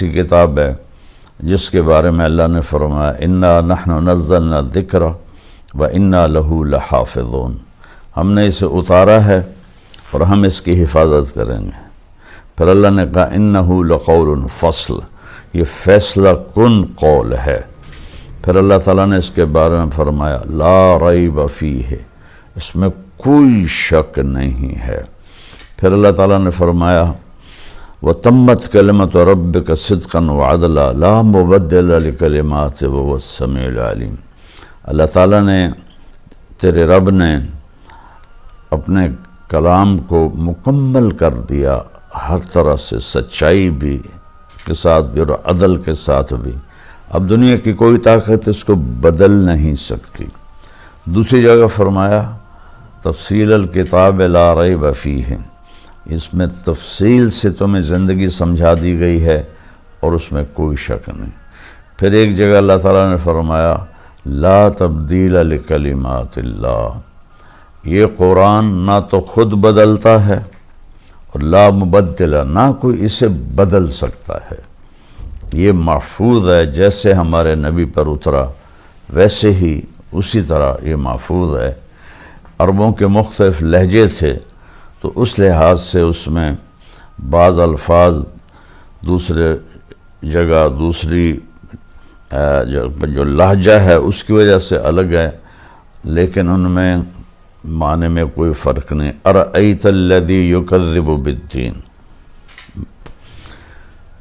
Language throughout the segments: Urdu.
ایسی کتاب ہے جس کے بارے میں اللہ نے فرمایا انا نحن نزلنا الذکر و انا لہ لحافظون، ہم نے اسے اتارا ہے اور ہم اس کی حفاظت کریں گے۔ پھر اللہ نے کہا انہ لقول فصل، یہ فیصلہ کن قول ہے۔ پھر اللہ تعالیٰ نے اس کے بارے میں فرمایا لا ریب فیہ، اس میں کوئی شک نہیں ہے۔ پھر اللہ تعالیٰ نے فرمایا وَتَمَّتْ كَلِمَةُ رَبِّكَ صِدْقًا وَعَدْلًا لَا مُبَدِّلَ لِكَلِمَاتِهِ وَهُوَ السَّمِيعُ الْعَلِيمُ، اللہ تعالیٰ نے، تیرے رب نے اپنے کلام کو مکمل کر دیا، ہر طرح سے سچائی بھی کے ساتھ بھی اور عدل کے ساتھ بھی۔ اب دنیا کی کوئی طاقت اس کو بدل نہیں سکتی۔ دوسری جگہ فرمایا تفصیل الکتاب لا ریب فیہ، اس میں تفصیل سے تمہیں زندگی سمجھا دی گئی ہے اور اس میں کوئی شک نہیں۔ پھر ایک جگہ اللہ تعالیٰ نے فرمایا لا تبدیل لکلمات اللہ، یہ قرآن نہ تو خود بدلتا ہے اور لا مبدل، نہ کوئی اسے بدل سکتا ہے، یہ محفوظ ہے، جیسے ہمارے نبی پر اترا ویسے ہی اسی طرح یہ محفوظ ہے۔ عربوں کے مختلف لہجے تھے تو اس لحاظ سے اس میں بعض الفاظ دوسرے جگہ دوسری جو لہجہ ہے اس کی وجہ سے الگ ہے، لیکن ان میں معنی میں کوئی فرق نہیں۔ ارأیت الذی یکذب بالدین،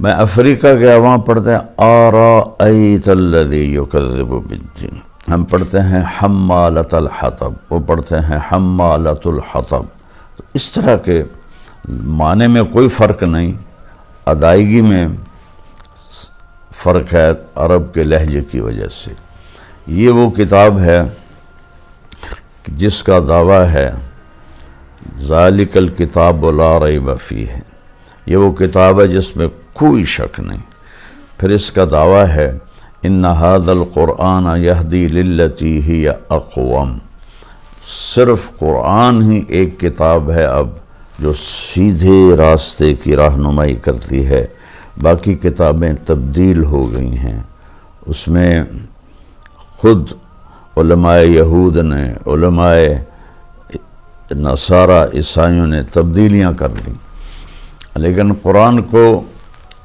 میں افریقہ گیا، وہاں پڑھتے ہیں ارأیت الذی یکذب بالدین، ہم پڑھتے ہیں حمالۃ الحطب، وہ پڑھتے ہیں حمالۃ الحطب۔ تو اس طرح کے معنی میں کوئی فرق نہیں، ادائیگی میں فرق ہے عرب کے لہجے کی وجہ سے۔ یہ وہ کتاب ہے جس کا دعویٰ ہے ذالک الکتاب لا ریب فیہ، یہ وہ کتاب ہے جس میں کوئی شک نہیں۔ پھر اس کا دعویٰ ہے ان ھذا القرآن یہدی للتی ہی اقوم، صرف قرآن ہی ایک کتاب ہے اب جو سیدھے راستے کی رہنمائی کرتی ہے، باقی کتابیں تبدیل ہو گئی ہیں۔ اس میں خود علماء یہود نے، علماء نصارہ عیسائیوں نے تبدیلیاں کر دیں، لیکن قرآن کو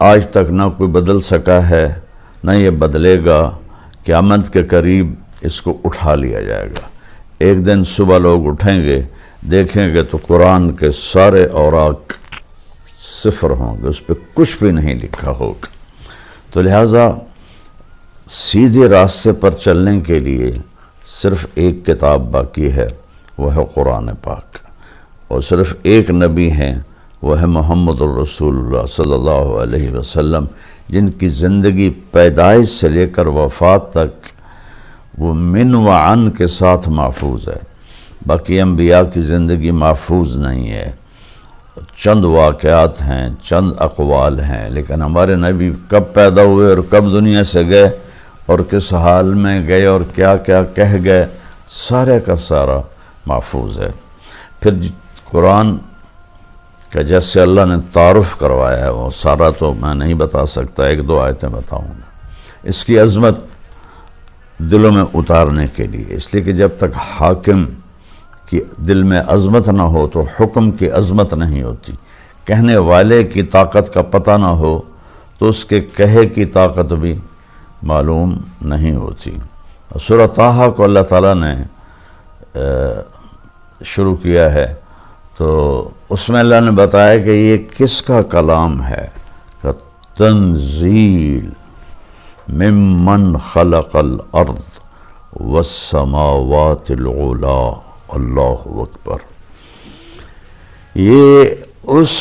آج تک نہ کوئی بدل سکا ہے نہ یہ بدلے گا۔ قیامت کے قریب اس کو اٹھا لیا جائے گا، ایک دن صبح لوگ اٹھیں گے، دیکھیں گے تو قرآن کے سارے اوراق صفر ہوں گے، اس پہ کچھ بھی نہیں لکھا ہوگا۔ تو لہٰذا سیدھے راستے پر چلنے کے لیے صرف ایک کتاب باقی ہے، وہ ہے قرآن پاک، اور صرف ایک نبی ہیں، وہ ہے محمد الرسول اللہ صلی اللہ علیہ وسلم، جن کی زندگی پیدائش سے لے کر وفات تک وہ من و عن کے ساتھ محفوظ ہے۔ باقی انبیاء کی زندگی محفوظ نہیں ہے، چند واقعات ہیں، چند اقوال ہیں، لیکن ہمارے نبی کب پیدا ہوئے اور کب دنیا سے گئے اور کس حال میں گئے اور کیا کیا کہہ گئے، سارے کا سارا محفوظ ہے۔ پھر قرآن کا جیسے اللہ نے تعارف کروایا ہے وہ سارا تو میں نہیں بتا سکتا، ایک دو آیتیں بتاؤں گا۔ اس کی عظمت دلوں میں اتارنے کے لیے، اس لیے کہ جب تک حاکم کی دل میں عظمت نہ ہو تو حکم کی عظمت نہیں ہوتی، کہنے والے کی طاقت کا پتہ نہ ہو تو اس کے کہے کی طاقت بھی معلوم نہیں ہوتی۔ سورہ طٰہٰ کو اللہ تعالیٰ نے شروع کیا ہے تو اس میں اللہ نے بتایا کہ یہ کس کا کلام ہے، کہ تنزیل ممن خلق الارض والسماوات العلا، اللہ اکبر، یہ اس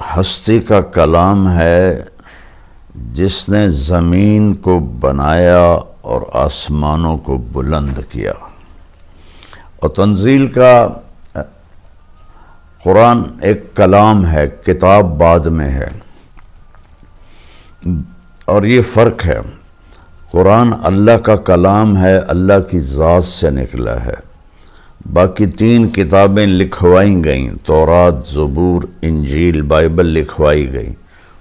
ہستی کا کلام ہے جس نے زمین کو بنایا اور آسمانوں کو بلند کیا۔ اور تنزیل کا قرآن ایک کلام ہے، کتاب بعد میں ہے، اور یہ فرق ہے، قرآن اللہ کا کلام ہے، اللہ کی ذات سے نکلا ہے۔ باقی 3 کتابیں لکھوائی گئیں، تورات، زبور، انجیل، بائبل لکھوائی گئی،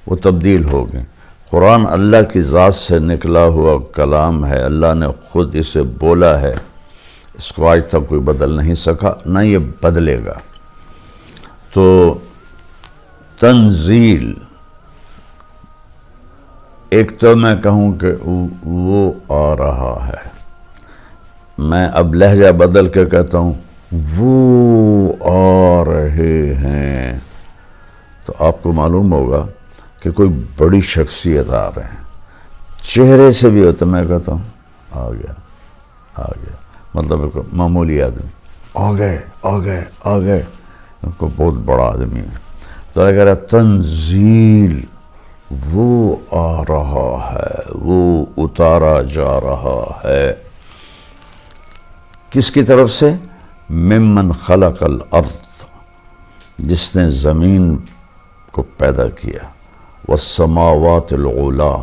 وہ تبدیل ہو گئے۔ قرآن اللہ کی ذات سے نکلا ہوا کلام ہے، اللہ نے خود اسے بولا ہے، اس کو آج تک کوئی بدل نہیں سکا، نہ یہ بدلے گا۔ تو تنزیل، ایک تو میں کہوں کہ وہ آ رہا ہے، میں اب لہجہ بدل کے کہتا ہوں وہ آ رہے ہیں، تو آپ کو معلوم ہوگا کہ کوئی بڑی شخصیت آ رہے ہیں، چہرے سے بھی ہوتا، میں کہتا ہوں آ گیا، مطلب ایک معمولی آدمی آ گئے کو بہت بڑا آدمی ہے، تو اگر تنزیل، وہ آ رہا ہے، وہ اتارا جا رہا ہے، کس کی طرف سے؟ ممن خلق الارض، جس نے زمین کو پیدا کیا، والسماوات العلا،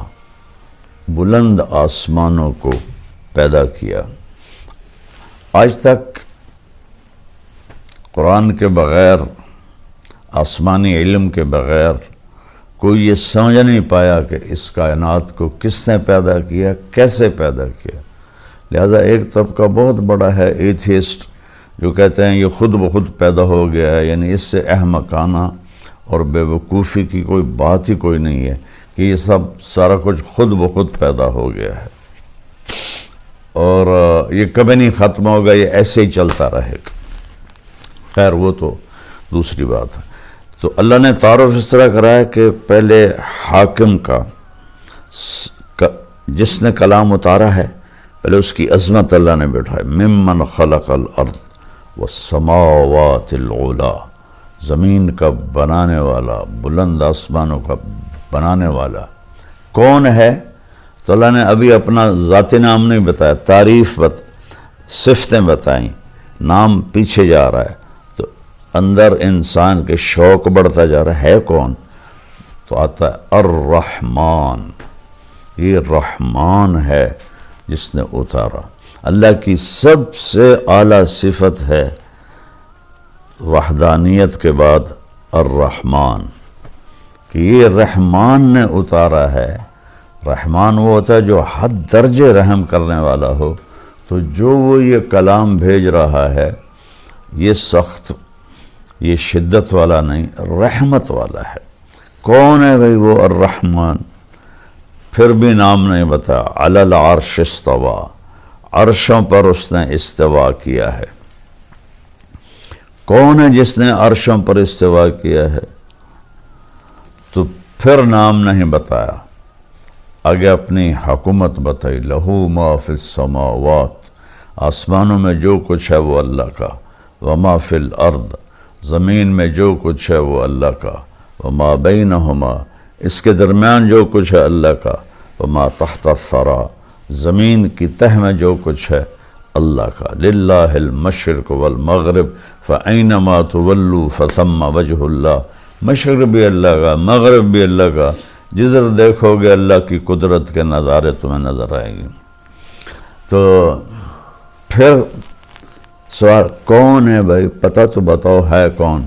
بلند آسمانوں کو پیدا کیا۔ آج تک قرآن کے بغیر، آسمانی علم کے بغیر کوئی یہ سمجھ نہیں پایا کہ اس کائنات کو کس نے پیدا کیا، کیسے پیدا کیا۔ لہذا ایک طبقہ بہت بڑا ہے ایتھیسٹ، جو کہتے ہیں یہ خود بخود پیدا ہو گیا ہے، یعنی اس سے احمقانہ اور بے وقوفی کی کوئی بات ہی کوئی نہیں ہے کہ یہ سارا کچھ خود بخود پیدا ہو گیا ہے، اور یہ کبھی نہیں ختم ہوگا، یہ ایسے ہی چلتا رہے گا۔ خیر وہ تو دوسری بات ہے۔ تو اللہ نے تعارف اس طرح کرایا کہ پہلے حاکم کا، جس نے کلام اتارا ہے، پہلے اس کی عظمت اللہ نے بٹھائی، ممن خلق الارض والسماوات العلا، زمین کا بنانے والا، بلند آسمانوں کا بنانے والا کون ہے؟ تو اللہ نے ابھی اپنا ذاتی نام نہیں بتایا، تعریف صفتیں بتائیں، نام پیچھے جا رہا ہے، تو اندر انسان کے شوق بڑھتا جا رہا ہے کون؟ تو آتا ہے الرحمن، یہ رحمان ہے جس نے اتارا۔ اللہ کی سب سے اعلیٰ صفت ہے وحدانیت کے بعد الرحمن، کہ یہ رحمان نے اتارا ہے۔ رحمان وہ ہوتا ہے جو حد درجے رحم کرنے والا ہو، تو جو وہ یہ کلام بھیج رہا ہے یہ سخت، یہ شدت والا نہیں، رحمت والا ہے۔ کون ہے بھئی وہ الرحمن؟ پھر بھی نام نہیں بتایا، علی العرش استویٰ، عرشوں پر اس نے استوا کیا ہے۔ کون ہے جس نے عرشوں پر استوا کیا ہے؟ تو پھر نام نہیں بتایا، آگے اپنی حکومت بتائی، لہو ما فی السماوات، آسمانوں میں جو کچھ ہے وہ اللہ کا، وما فی الارض، زمین میں جو کچھ ہے وہ اللہ کا، وما بینہما، اس کے درمیان جو کچھ ہے اللہ کا، وما تحت الثری، زمین کی تہ میں جو کچھ ہے اللہ کا، للہ المشرق والمغرب فأینما تولوا فثم وجہ اللہ، مشرق بھی اللہ کا، مغرب بھی اللہ کا، جدھر دیکھو گے اللہ کی قدرت کے نظارے تمہیں نظر آئیں گے۔ تو پھر سوال کون ہے بھائی؟ پتہ تو بتاؤ ہے کون؟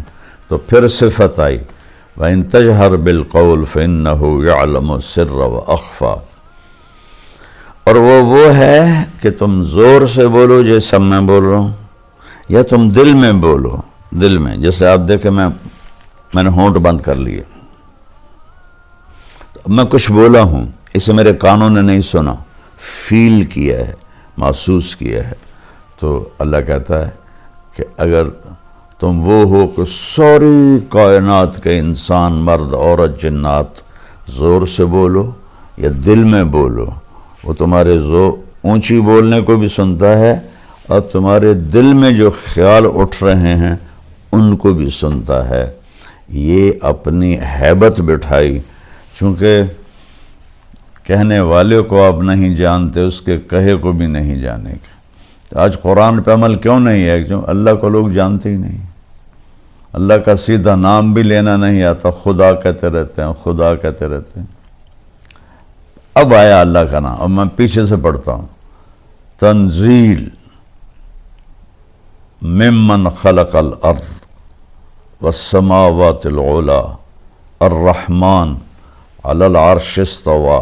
تو پھر صفت آئی، وَإِن تَجْهَرْ بِالْقَوْلِ فَإِنَّهُ يَعْلَمُ السِّرَّ وَأَخْفَى، اور وہ ہے کہ تم زور سے بولو جیسا میں بول رہا ہوں، یا تم دل میں بولو، دل میں، جیسے آپ دیکھیں میں نے ہونٹ بند کر لیے، میں کچھ بولا ہوں، اسے میرے کانوں نے نہیں سنا، فیل کیا ہے، محسوس کیا ہے۔ تو اللہ کہتا ہے کہ اگر تم وہ ہو کہ ساری کائنات کے انسان، مرد، عورت، جنات زور سے بولو یا دل میں بولو، وہ تمہارے اونچی بولنے کو بھی سنتا ہے، اور تمہارے دل میں جو خیال اٹھ رہے ہیں ان کو بھی سنتا ہے۔ یہ اپنی ہیبت بٹھائی، چونکہ کہنے والے کو آپ نہیں جانتے، اس کے کہے کو بھی نہیں جانے گے۔ آج قرآن پہ عمل کیوں نہیں ہے؟ کیوں اللہ کو لوگ جانتے ہی نہیں، اللہ کا سیدھا نام بھی لینا نہیں آتا، خدا کہتے رہتے ہیں، خدا کہتے رہتے ہیں۔ اب آیا اللہ کا نام، اب میں پیچھے سے پڑھتا ہوں، تنزیل ممن خلق الارض والسماوات العلا الرحمن علی العرش استوى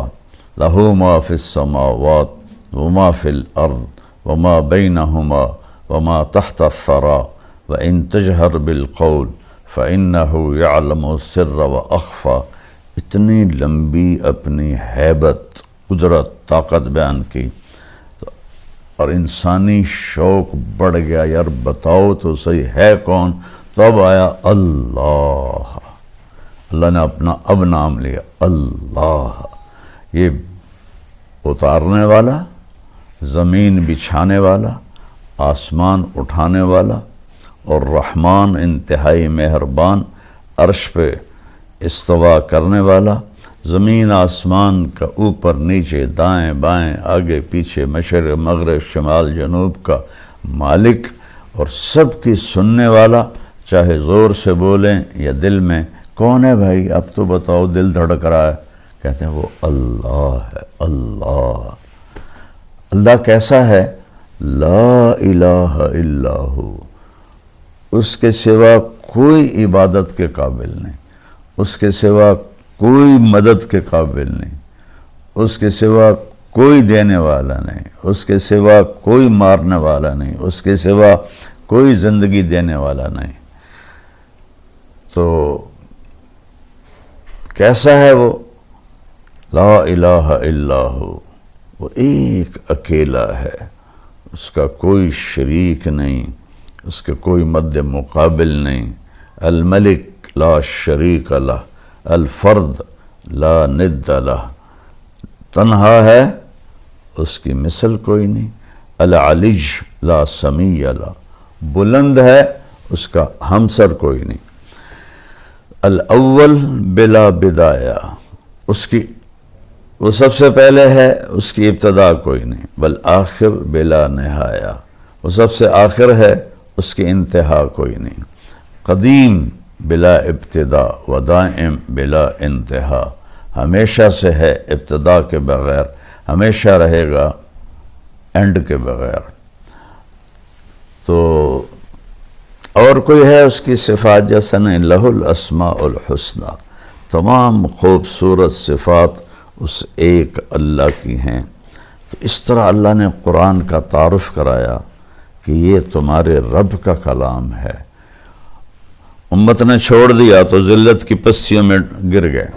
لہ ما فی السماوات وما فی الارض وما بینہما وما تحت الثرى وإن تجہر بالقول فإنہ یعلم السر وأخفى. اتنی لمبی اپنی ہیبت، قدرت، طاقت بیان کی، اور انسانی شوق بڑھ گیا، یار بتاؤ تو صحیح ہے کون؟ تب آیا اللہ. اللہ نے اپنا اب نام لیا، اللہ. یہ اتارنے والا، زمین بچھانے والا، آسمان اٹھانے والا، اور رحمان انتہائی مہربان، عرش پہ استوا کرنے والا، زمین آسمان کا اوپر نیچے دائیں بائیں آگے پیچھے مشرق مغرب شمال جنوب کا مالک، اور سب کی سننے والا، چاہے زور سے بولیں یا دل میں. کون ہے بھائی؟ اب تو بتاؤ، دل دھڑک رہا ہے. کہتے ہیں وہ اللہ ہے. اللہ. اللہ کیسا ہے؟ لا الہ الا ہو. اس کے سوا کوئی عبادت کے قابل نہیں، اس کے سوا کوئی مدد کے قابل نہیں، اس کے سوا کوئی دینے والا نہیں، اس کے سوا کوئی مارنے والا نہیں، اس کے سوا کوئی زندگی دینے والا نہیں. تو کیسا ہے وہ؟ لا الہ الا ہو. وہ ایک اکیلا ہے، اس کا کوئی شریک نہیں، اس کے کوئی مد مقابل نہیں. الملک لا شریک لہ، الفرد لا ند لہ. تنہا ہے، اس کی مثل کوئی نہیں. العلج لا سمیع لہ، بلند ہے، اس کا ہمسر کوئی نہیں. الاول بلا بدایہ، اس کی وہ سب سے پہلے ہے، اس کی ابتدا کوئی نہیں. والآخر بلا نہایہ، وہ سب سے آخر ہے، اس کی انتہا کوئی نہیں. قدیم بلا ابتدا و دائم بلا انتہا، ہمیشہ سے ہے ابتدا کے بغیر، ہمیشہ رہے گا اینڈ کے بغیر. تو اور کوئی ہے اس کی صفات جیسا نہیں. لہ الاسماء الحسنی، تمام خوبصورت صفات اس ایک اللہ کی ہیں. تو اس طرح اللہ نے قرآن کا تعارف کرایا کہ یہ تمہارے رب کا کلام ہے. امت نے چھوڑ دیا تو ذلت کی پسیوں میں گر گئے.